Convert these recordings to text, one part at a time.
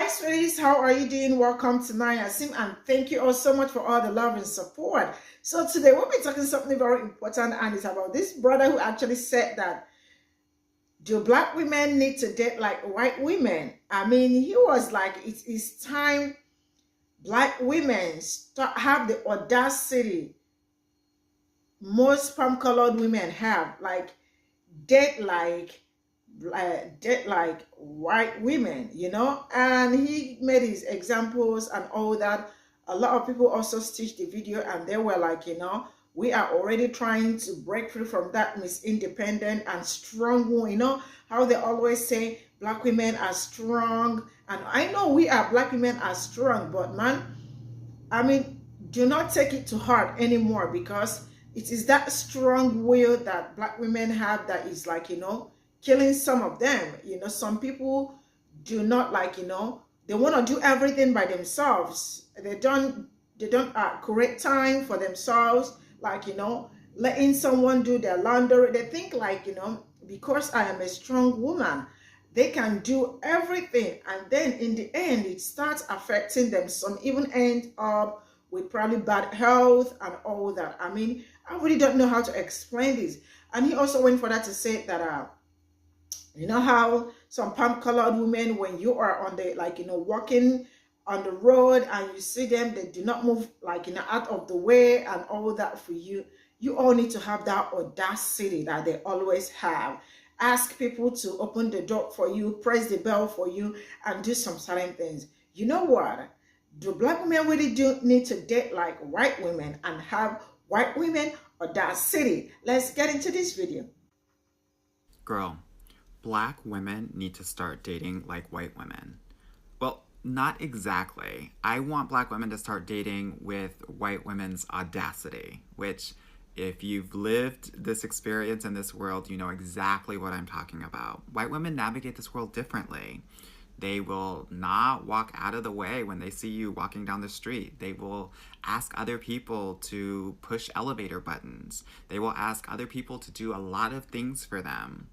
Hi, sweeties. How are you doing? Welcome to Naya Sim, and thank you all so much for all the love and support. So today we'll be talking something very important, and it's about this brother who actually said that do black women need to date like white women? I mean, he was like, it is time black women start have the audacity most palm-colored women have, like date like date like white women, and he made his examples and all that. A lot of people also stitched the video and they were like, we are already trying to break free from that Miss Independent and strong woman. How they always say black women are strong, and I know we are black women are strong, but man, I mean, do not take it to heart anymore, because it is that strong will that black women have that is like, killing some of them. Some people do not like, they want to do everything by themselves. They don't create time for themselves, like, letting someone do their laundry. They think like, because I am a strong woman, they can do everything, and then in the end it starts affecting them. Some even end up with probably bad health and all that. I mean, I really don't know how to explain this. And he also went further to say that how some palm-colored women, when you are on the, like, walking on the road and you see them, they do not move, like, out of the way and all that. For you, you all need to have that audacity that they always have. Ask people to open the door for you, press the bell for you, and do some certain things. You know what? Do black women really do need to date like white women and have white women audacity? Let's get into this video. Girl, black women need to start dating like white women. Well, not exactly. I want black women to start dating with white women's audacity, which, if you've lived this experience in this world, you know exactly what I'm talking about. White women navigate this world differently. They will not walk out of the way when they see you walking down the street. They will ask other people to push elevator buttons. They will ask other people to do a lot of things for them.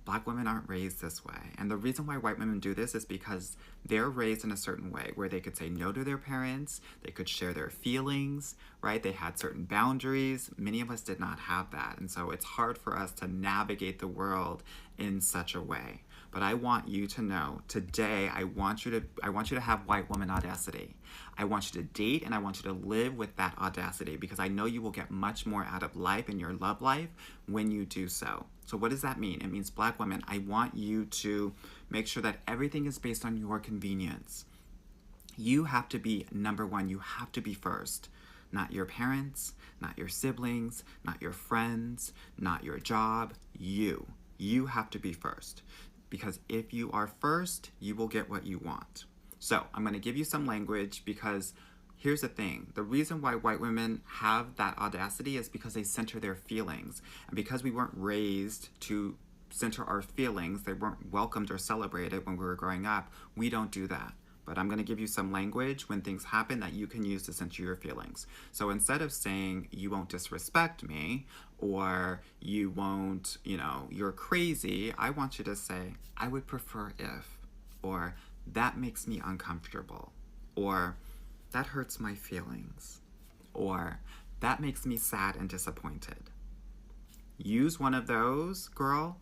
Black women aren't raised this way. And the reason why white women do this is because they're raised in a certain way where they could say no to their parents, they could share their feelings, right? They had certain boundaries. Many of us did not have that. And so it's hard for us to navigate the world in such a way. But I want you to know today, I want you to have white woman audacity. I want you to date, and I want you to live with that audacity, because I know you will get much more out of life in your love life when you do so. So what does that mean? It means, black women, I want you to make sure that everything is based on your convenience. You have to be number one. You have to be first. Not your parents, not your siblings, not your friends, not your job. You have to be first. Because if you are first, you will get what you want. So I'm going to give you some language, because here's the thing. The reason why white women have that audacity is because they center their feelings. And because we weren't raised to center our feelings, they weren't welcomed or celebrated when we were growing up, we don't do that. But I'm going to give you some language when things happen that you can use to center your feelings. So instead of saying, you won't disrespect me, or you won't, you're crazy, I want you to say, I would prefer if, or that makes me uncomfortable, or that hurts my feelings, or that makes me sad and disappointed. Use one of those, girl,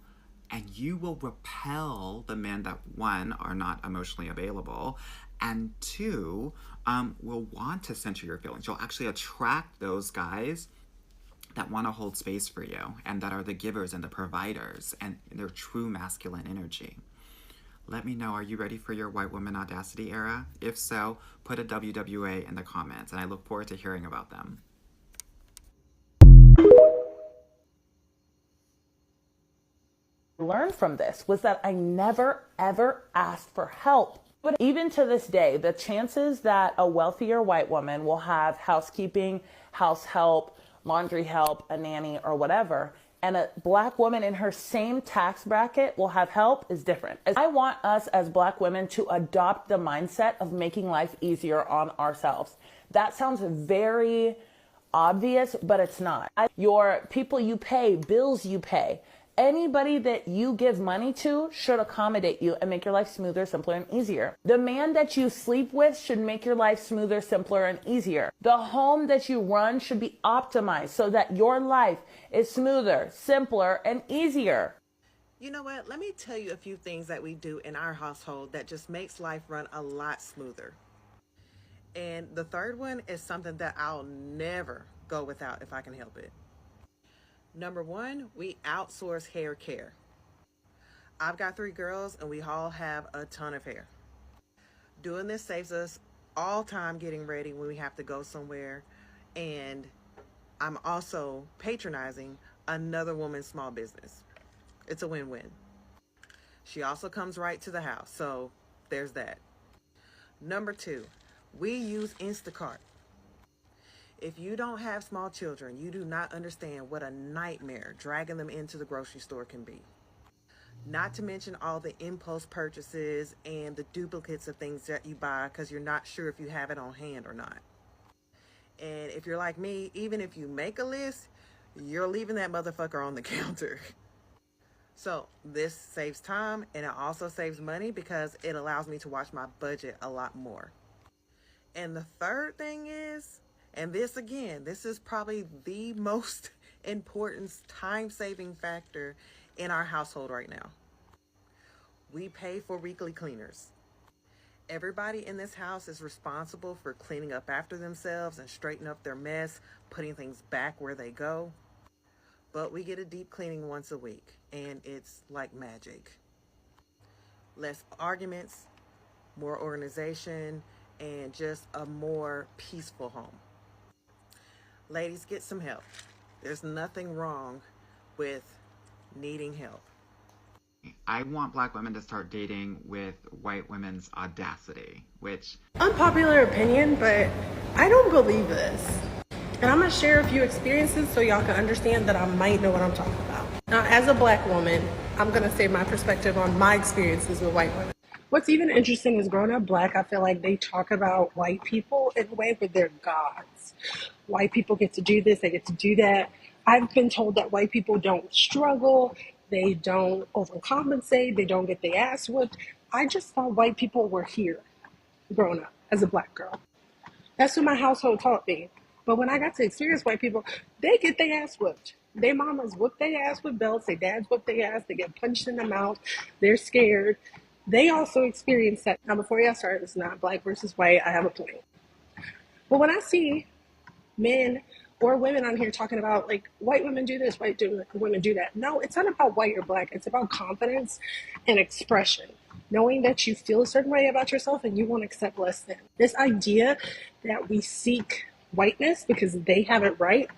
and you will repel the men that, one, are not emotionally available, and two, will want to center your feelings. You'll actually attract those guys that want to hold space for you, and that are the givers and the providers, and their true masculine energy. Let me know, are you ready for your white woman audacity era? If so, put a WWA in the comments, and I look forward to hearing about them. Learned from this was that I never ever asked for help. But even to this day, the chances that a wealthier white woman will have housekeeping, house help, laundry help, a nanny, or whatever, and a black woman in her same tax bracket will have help is different. I want us as black women to adopt the mindset of making life easier on ourselves. That sounds very obvious, but it's not. Your people you pay, bills you pay, Anybody that you give money to should accommodate you and make your life smoother, simpler, and easier. The man that you sleep with should make your life smoother, simpler, and easier. The home that you run should be optimized so that your life is smoother, simpler, and easier. You know what? Let me tell you a few things that we do in our household that just makes life run a lot smoother. And the third one is something that I'll never go without if I can help it. Number one, we outsource hair care. I've got 3 girls and we all have a ton of hair. Doing this saves us all time getting ready when we have to go somewhere. And I'm also patronizing another woman's small business. It's a win-win. She also comes right to the house, so there's that. Number 2, we use Instacart. If you don't have small children, you do not understand what a nightmare dragging them into the grocery store can be. Not to mention all the impulse purchases and the duplicates of things that you buy because you're not sure if you have it on hand or not. And if you're like me, even if you make a list, you're leaving that motherfucker on the counter. So this saves time and it also saves money because it allows me to watch my budget a lot more. And the third thing is, and this is probably the most important time-saving factor in our household right now. We pay for weekly cleaners. Everybody in this house is responsible for cleaning up after themselves and straightening up their mess, putting things back where they go. But we get a deep cleaning once a week, and it's like magic. Less arguments, more organization, and just a more peaceful home. Ladies, get some help. There's nothing wrong with needing help. I want Black women to start dating with white women's audacity, which... Unpopular opinion, but I don't believe this. And I'm going to share a few experiences so y'all can understand that I might know what I'm talking about. Now, as a Black woman, I'm going to say my perspective on my experiences with white women. What's even interesting is growing up Black, I feel like they talk about white people in a way where they're gods. White people get to do this, they get to do that. I've been told that white people don't struggle, they don't overcompensate, they don't get their ass whooped. I just thought white people were here growing up as a Black girl. That's what my household taught me. But when I got to experience white people, they get their ass whooped. Their mamas whoop their ass with belts, their dads whoop their ass, they get punched in the mouth, they're scared. They also experience that. Now, before y'all start, it's not Black versus white, I have a point. But when I see men or women on here talking about like white women do this, women do that. No, it's not about white or Black. It's about confidence and expression. Knowing that you feel a certain way about yourself and you won't accept less than. This idea that we seek whiteness because they have it right,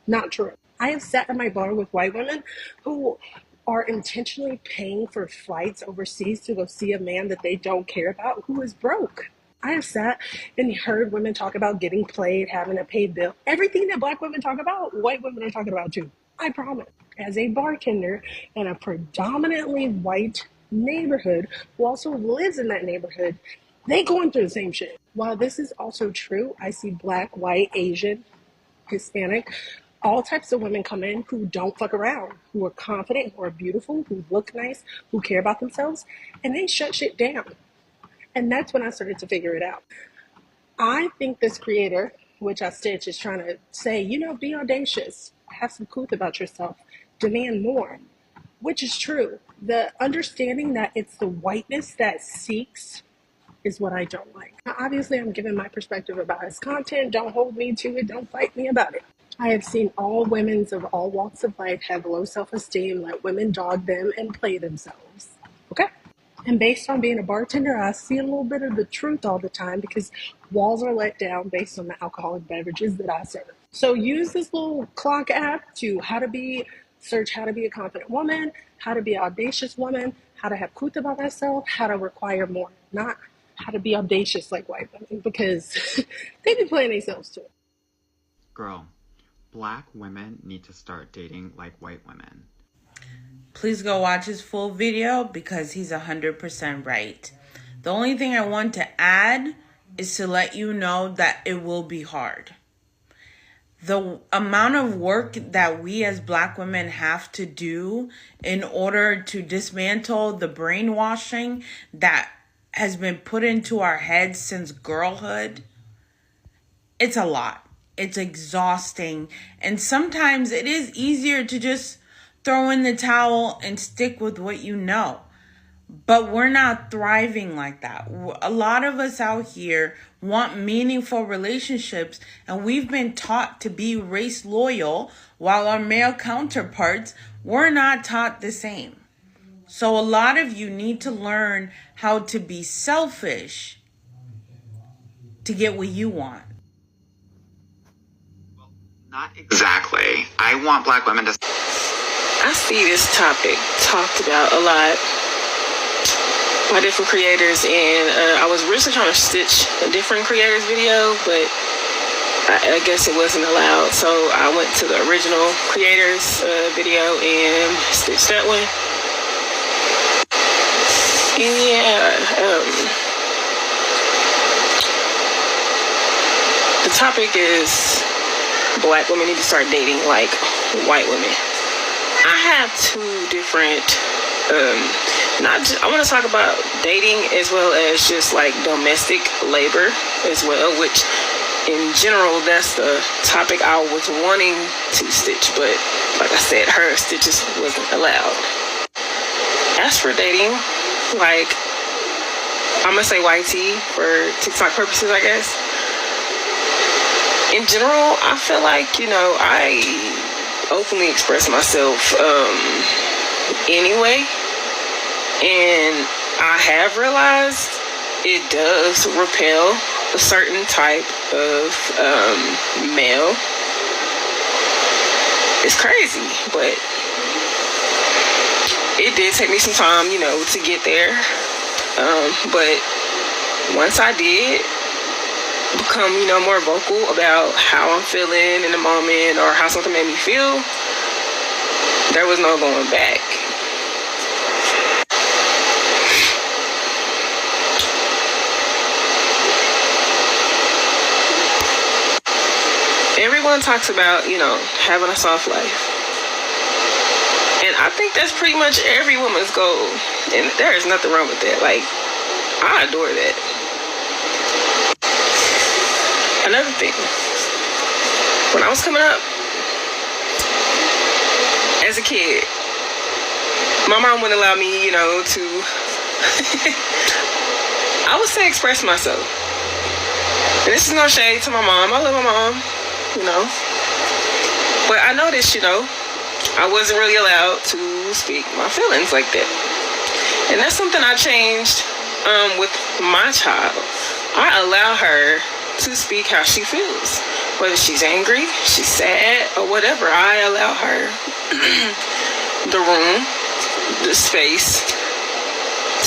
not true. I have sat in my bar with white women who are intentionally paying for flights overseas to go see a man that they don't care about who is broke. I have sat and heard women talk about getting played, having a paid bill. Everything that Black women talk about, white women are talking about too. I promise. As a bartender in a predominantly white neighborhood who also lives in that neighborhood, they going through the same shit. While this is also true, I see Black, white, Asian, Hispanic, all types of women come in who don't fuck around, who are confident, who are beautiful, who look nice, who care about themselves, and they shut shit down. And that's when I started to figure it out. I think this creator, which I stitch, is trying to say, be audacious, have some couth about yourself, demand more, which is true. The understanding that it's the whiteness that seeks is what I don't like. Now, obviously, I'm giving my perspective about his content. Don't hold me to it. Don't fight me about it. I have seen all women of all walks of life have low self-esteem, let women dog them and play themselves. Okay? And based on being a bartender, I see a little bit of the truth all the time because walls are let down based on the alcoholic beverages that I serve. So use this little clock app to search how to be a confident woman, how to be an audacious woman, how to have couth about myself, how to require more, not how to be audacious like white women because they be playing themselves too. Girl, Black women need to start dating like white women. Please go watch his full video because he's 100% right. The only thing I want to add is to let you know that it will be hard. the amount of work that we as Black women have to do in order to dismantle the brainwashing that has been put into our heads since girlhood, it's a lot. It's exhausting. And sometimes it is easier to just throw in the towel and stick with what you know. But we're not thriving like that. A lot of us out here want meaningful relationships, and we've been taught to be race loyal, while our male counterparts were not taught the same. So a lot of you need to learn how to be selfish to get what you want. Not exactly. I want Black women to... I see this topic talked about a lot by different creators, and I was originally trying to stitch a different creator's video, but I guess it wasn't allowed, so I went to the original creator's video and stitched that one. And yeah, the topic is Black women need to start dating like white women. I have two different I want to talk about dating as well as just like domestic labor as well, which in general that's the topic I was wanting to stitch, but like I said, her stitches wasn't allowed. As for dating, like I'm gonna say YT for TikTok purposes, I guess. In general, I feel like, you know, I openly express myself anyway. And I have realized it does repel a certain type of male. It's crazy, but it did take me some time, you know, to get there. But once I did become, you know, more vocal about how I'm feeling in the moment or how something made me feel, there was no going back. Everyone talks about, you know, having a soft life. And I think that's pretty much every woman's goal. And there is nothing wrong with that. Like, I adore that. Another thing. When I was coming up, as a kid, my mom wouldn't allow me, you know, to... I would say express myself. And this is no shade to my mom. I love my mom. You know, but I noticed, you know, I wasn't really allowed to speak my feelings like that. And that's something I changed with my child. I allow her to speak how she feels, whether she's angry, she's sad, or whatever. I allow her the room, the space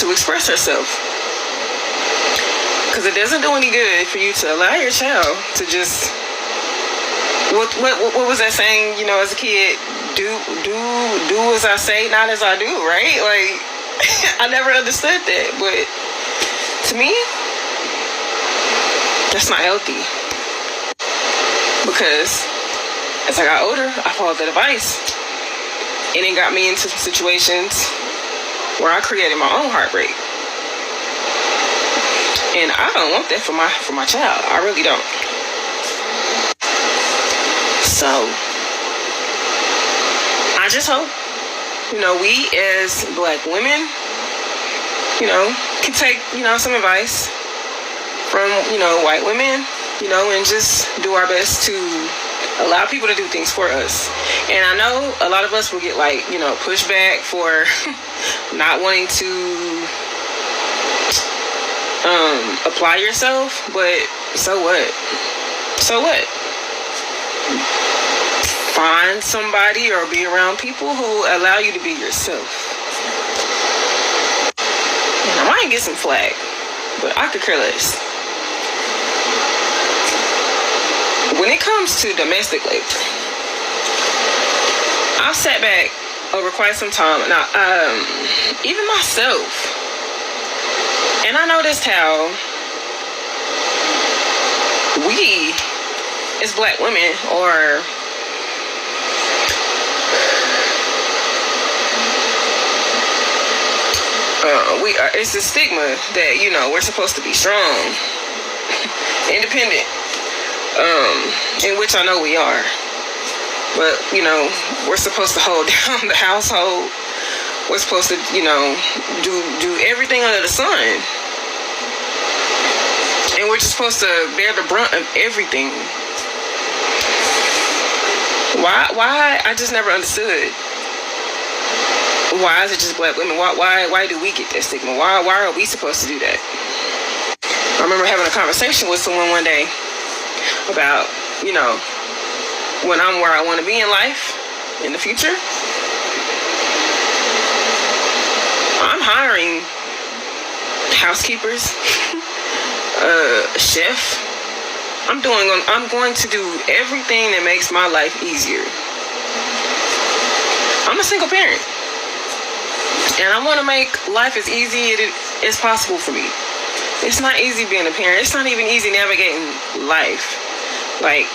to express herself, because it doesn't do any good for you to allow your child to just what was that saying, you know, as a kid? Do as I say, not as I do, right? Like, I never understood that, but to me, that's not healthy. Because as I got older, I followed that advice, and it got me into some situations where I created my own heartbreak. And I don't want that for my child. I really don't. So, I just hope, you know, we as Black women, you know, can take, you know, some advice from, you know, white women, you know, and just do our best to allow people to do things for us. And I know a lot of us will get, like, you know, pushback for not wanting to apply yourself, but so what? So what? Find somebody or be around people who allow you to be yourself. And I might get some flack, but I could care less. When it comes to domestic labor, I've sat back over quite some time, and even myself, and I noticed how we as black women are it's a stigma that, you know, we're supposed to be strong, independent, in which I know we are. But, you know, we're supposed to hold down the household. We're supposed to, you know, do everything under the sun. And we're just supposed to bear the brunt of everything. Why? I just never understood. Why is it just black women? Why do we get that stigma? Why are we supposed to do that? I remember having a conversation with someone one day about, you know, when I'm where I want to be in life, in the future, I'm hiring housekeepers, a chef. I'm going to do everything that makes my life easier. I'm a single parent, and I want to make life as easy as possible for me. It's not easy being a parent. It's not even easy navigating life. Like,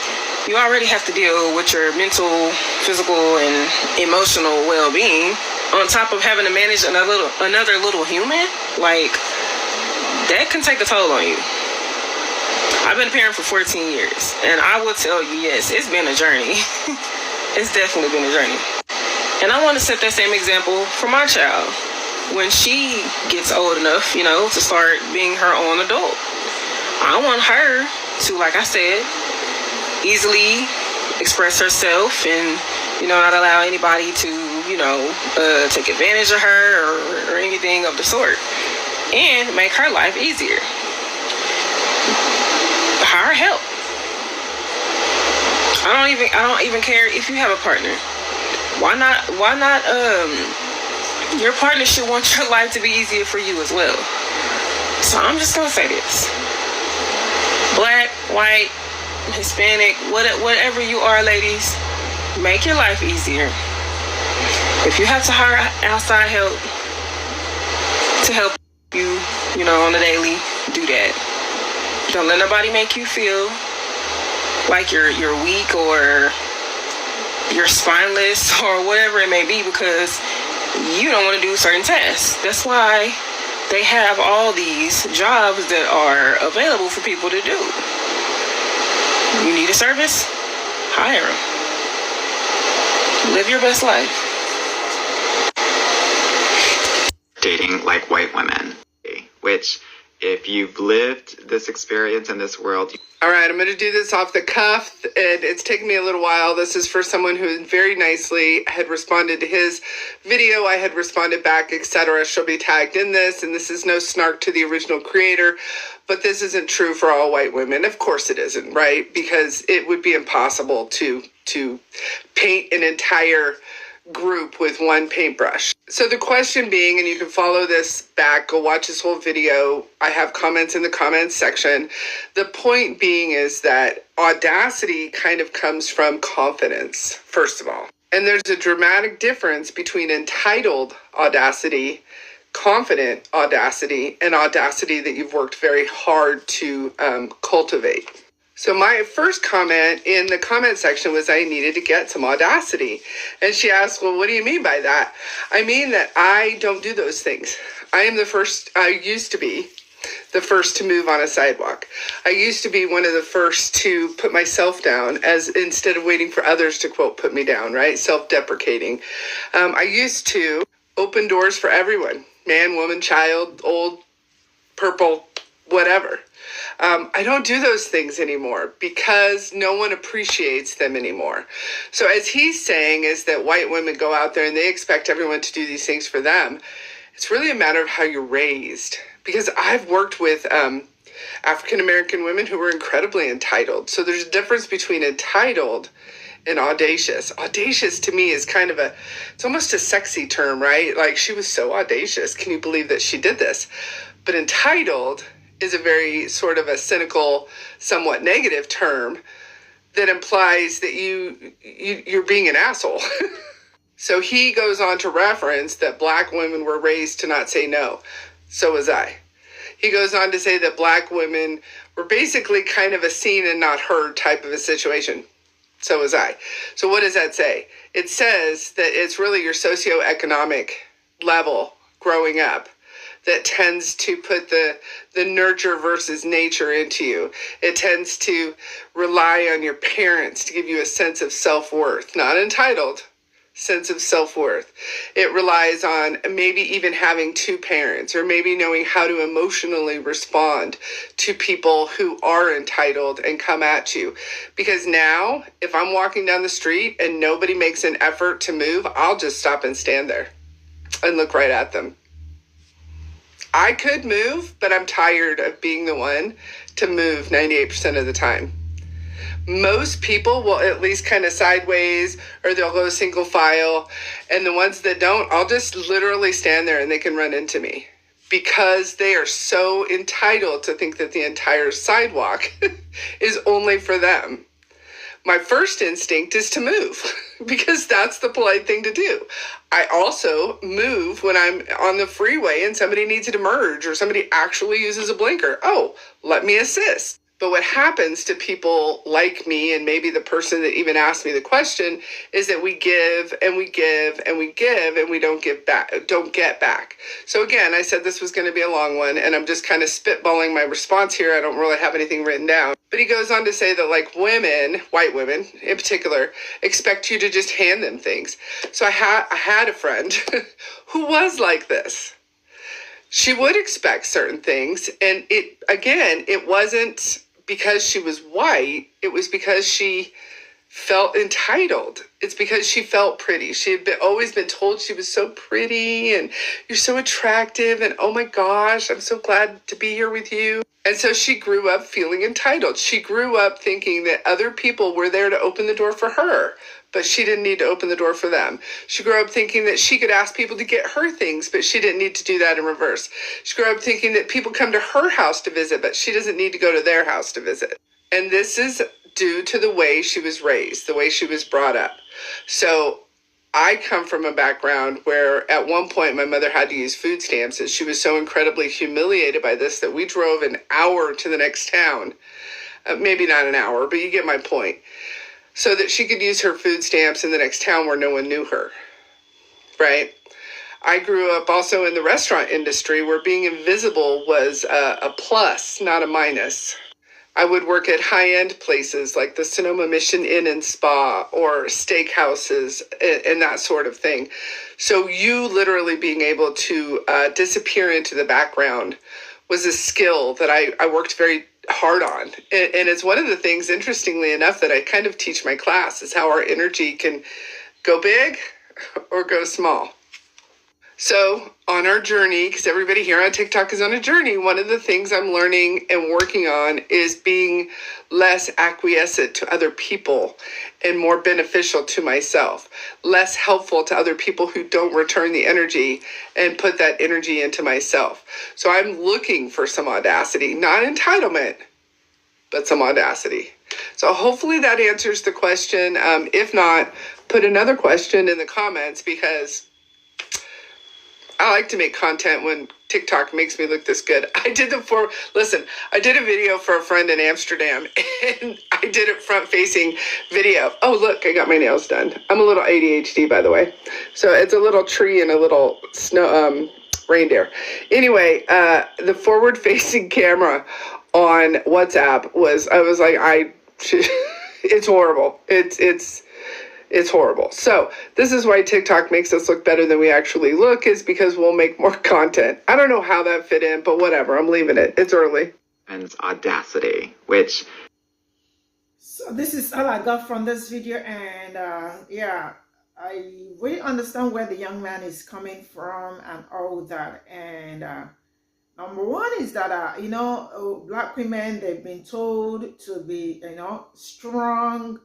you already have to deal with your mental, physical, and emotional well-being on top of having to manage another little human. Like, that can take a toll on you. I've been a parent for 14 years, and I will tell you, yes, it's been a journey. It's definitely been a journey. And I want to set that same example for my child when she gets old enough, you know, to start being her own adult. I want her to, like I said, easily express herself and, you know, not allow anybody to, you know, take advantage of her or anything of the sort, and make her life easier. Hire help. I don't even care if you have a partner. Why not your partner should want your life to be easier for you as well. So I'm just gonna say this. Black, white, Hispanic, whatever you are, ladies, make your life easier. If you have to hire outside help to help you, you know, on the daily, do that. Don't let nobody make you feel like you're weak or you're spineless or whatever it may be, because you don't want to do certain tasks. That's why they have all these jobs that are available for people to do. You need a service? Hire them. Live your best life. Dating like white women, which, if you've lived this experience in this world... All right, I'm going to do this off the cuff, and it's taken me a little while. This is for someone who very nicely had responded to his video. I had responded back, etc. She'll be tagged in this, and this is no snark to the original creator, but this isn't true for all white women. Of course it isn't, right? Because it would be impossible to paint an entire group with one paintbrush. So the question being, and you can follow this back, go watch this whole video. I have comments in the comments section. The point being is that audacity kind of comes from confidence, first of all. And there's a dramatic difference between entitled audacity, confident audacity, and audacity that you've worked very hard to cultivate. So my first comment in the comment section was I needed to get some audacity. And she asked, well, what do you mean by that? I mean that I don't do those things. I used to be the first to move on a sidewalk. I used to be one of the first to put myself down, as instead of waiting for others to, quote, put me down, right? Self-deprecating. I used to open doors for everyone, man, woman, child, old, purple, whatever. I don't do those things anymore because no one appreciates them anymore. So as he's saying is that white women go out there and they expect everyone to do these things for them. It's really a matter of how you're raised. Because I've worked with African-American women who were incredibly entitled. So there's a difference between entitled and audacious. Audacious to me is kind of it's almost a sexy term, right? Like, she was so audacious. Can you believe that she did this? But entitled is a very sort of a cynical, somewhat negative term that implies that you're being an asshole. So he goes on to reference that black women were raised to not say no. So was I. He goes on to say that black women were basically kind of a seen and not heard type of a situation. So was I. So what does that say? It says that it's really your socioeconomic level growing up that tends to put the nurture versus nature into you. It tends to rely on your parents to give you a sense of self-worth, not entitled, sense of self-worth. It relies on maybe even having two parents, or maybe knowing how to emotionally respond to people who are entitled and come at you. Because now, if I'm walking down the street and nobody makes an effort to move, I'll just stop and stand there and look right at them. I could move, but I'm tired of being the one to move 98% of the time. Most people will at least kind of sideways, or they'll go single file. And the ones that don't, I'll just literally stand there and they can run into me, because they are so entitled to think that the entire sidewalk is only for them. My first instinct is to move because that's the polite thing to do. I also move when I'm on the freeway and somebody needs to merge, or somebody actually uses a blinker. Oh, let me assist. But what happens to people like me, and maybe the person that even asked me the question, is that we give and we give and we give and we don't get back. So again, I said this was going to be a long one, and I'm just kind of spitballing my response here. I don't really have anything written down. But he goes on to say that, like, women, white women in particular, expect you to just hand them things. So I had a friend who was like this. She would expect certain things, and it wasn't because she was white, it was because she felt entitled. It's because she felt pretty. She had always been told she was so pretty, and you're so attractive, and oh my gosh, I'm so glad to be here with you. And so she grew up feeling entitled. She grew up thinking that other people were there to open the door for her, but she didn't need to open the door for them. She grew up thinking that she could ask people to get her things, but she didn't need to do that in reverse. She grew up thinking that people come to her house to visit, but she doesn't need to go to their house to visit. And this is due to the way she was raised, the way she was brought up. So I come from a background where at one point my mother had to use food stamps, and she was so incredibly humiliated by this that we drove an hour to the next town. Maybe not an hour, but you get my point. So that she could use her food stamps in the next town where no one knew her, right? I grew up also in the restaurant industry where being invisible was a plus, not a minus. I would work at high-end places like the Sonoma Mission Inn and Spa, or steakhouses and that sort of thing. So you literally being able to disappear into the background was a skill that I worked very hard on. And it's one of the things, interestingly enough, that I kind of teach my class, is how our energy can go big or go small. So on our journey, because everybody here on TikTok is on a journey, one of the things I'm learning and working on is being less acquiescent to other people and more beneficial to myself, less helpful to other people who don't return the energy and put that energy into myself. So I'm looking for some audacity, not entitlement, but some audacity. So hopefully that answers the question. If not, put another question in the comments, because I like to make content when TikTok makes me look this good. I did a video for a friend in Amsterdam, and I did a front-facing video. Oh, look, I got my nails done. I'm a little ADHD, by the way. So it's a little tree and a little snow reindeer. Anyway, the forward-facing camera on WhatsApp it's horrible. It's horrible. So this is why TikTok makes us look better than we actually look, is because we'll make more content. I don't know how that fit in, but whatever. I'm leaving it. It's early. And it's audacity, which... So this is all I got from this video. And yeah, I really understand where the young man is coming from and all that. And number one is that, black women, they've been told to be, strong,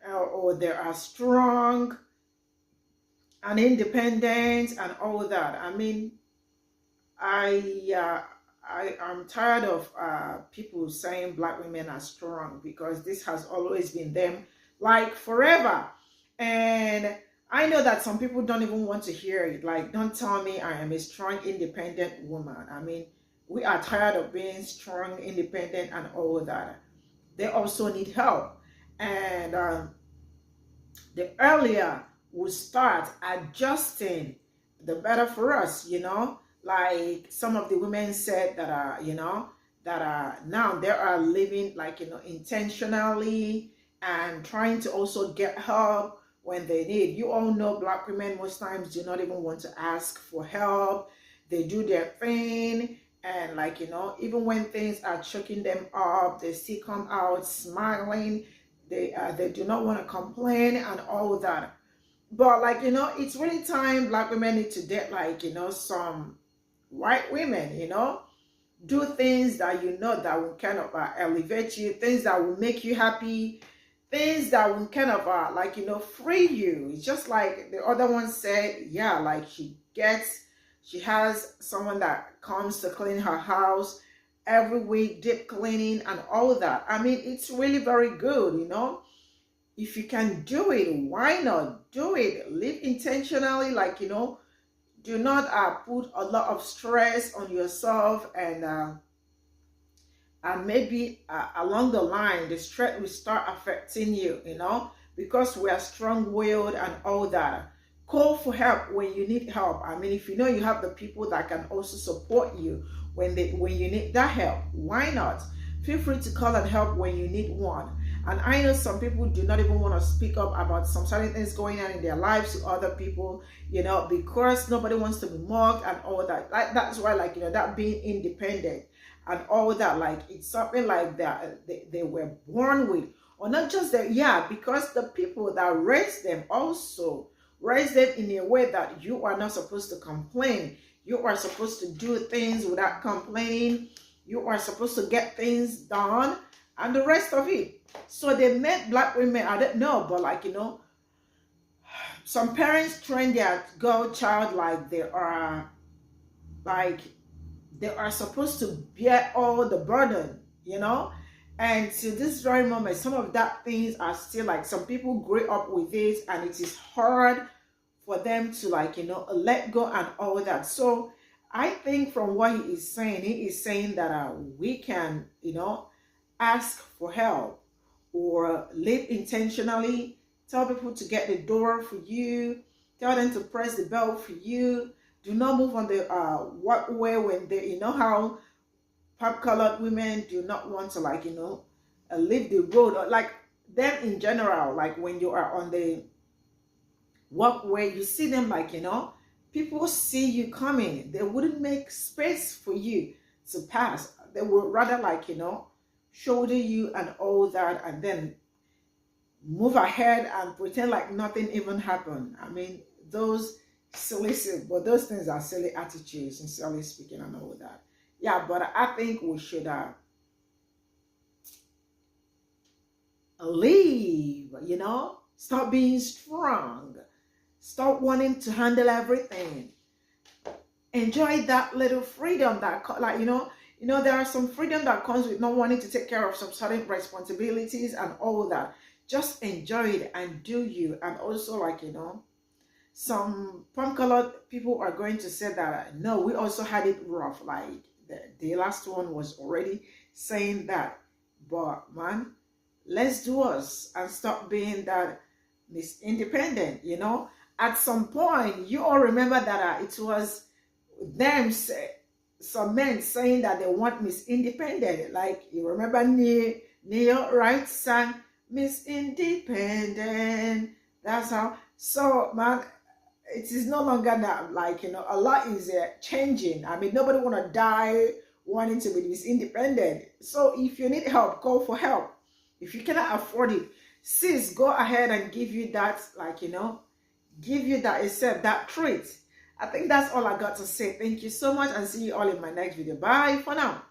or they are strong and independent and all that. I mean, I am tired of people saying black women are strong, because this has always been them, like, forever. And I know that some people don't even want to hear it. Like, don't tell me I am a strong, independent woman. I mean, We are tired of being strong, independent, and all that. They also need help. And the earlier we start adjusting, the better for us, you know. Like some of the women said that are, you know, that are now they are living like, you know, intentionally and trying to also get help when they need. You all know Black women most times do not even want to ask for help. They do their thing, and like, you know, even when things are choking them up, they still come out smiling. They do not want to complain and all that. But like, you know, it's really time Black women need to get like, you know, some white women, you know, do things that you know that will kind of elevate you, things that will make you happy, things that will kind of like, you know, free you. It's just like the other one said, yeah, like she has someone that comes to clean her house every week, deep cleaning and all that. I mean, it's really very good, you know. If you can do it, why not do it? Live intentionally, like, you know, do not put a lot of stress on yourself, and maybe along the line, the stress will start affecting you, you know, because we are strong-willed and all that. Call for help when you need help. I mean, if you know you have the people that can also support you when you need that help, why not? Feel free to call and help when you need one. And I know some people do not even want to speak up about some certain things going on in their lives to other people, you know, because nobody wants to be mocked and all that. Like, that's why, like, you know, that being independent and all that, like, it's something like that they were born with. Or not just that, yeah, because the people that raised them also raise them in a way that you are not supposed to complain. You are supposed to do things without complaining. You are supposed to get things done and the rest of it. So they met Black women, I don't know, but like, you know, some parents train their girl child like they are supposed to bear all the burden, you know. And to this very moment, some of that things are still like, some people grew up with this and it is hard for them to, like, you know, let go and all that. So I think from what he is saying that we can, you know, ask for help or live intentionally. Tell people to get the door for you. Tell them to press the bell for you. Do not move on the walkway when they, you know how pop-colored women do not want to, like, you know, leave the road, or like them in general. Like when you are on the walkway, you see them, like, you know, people see you coming, they wouldn't make space for you to pass. They would rather, like, you know, shoulder you and all that, and then move ahead and pretend like nothing even happened. I mean, those but those things are silly attitudes, sincerely speaking, and all that. Yeah, but I think we should leave, you know, stop being strong, stop wanting to handle everything. Enjoy that little freedom that, like, you know, there are some freedom that comes with not wanting to take care of some certain responsibilities and all that. Just enjoy it and do you. And also, like, you know, some palm-colored people are going to say that, no, we also had it rough. Like, the last one was already saying that. But, man, let's do us and stop being that Miss Independent, you know. At some point, you all remember that it was them, some men saying that they want Miss Independent. Like, you remember Neil, right, sang Miss Independent. That's how. So, man, it is no longer that, like, you know, a lot is changing. I mean, nobody want to die wanting to be Miss Independent. So if you need help, call for help. If you cannot afford it, sis, go ahead and give you that, like, you know, give you that, accept that treat. I think that's all I got to say. Thank you so much, and see you all in my next video. Bye for now.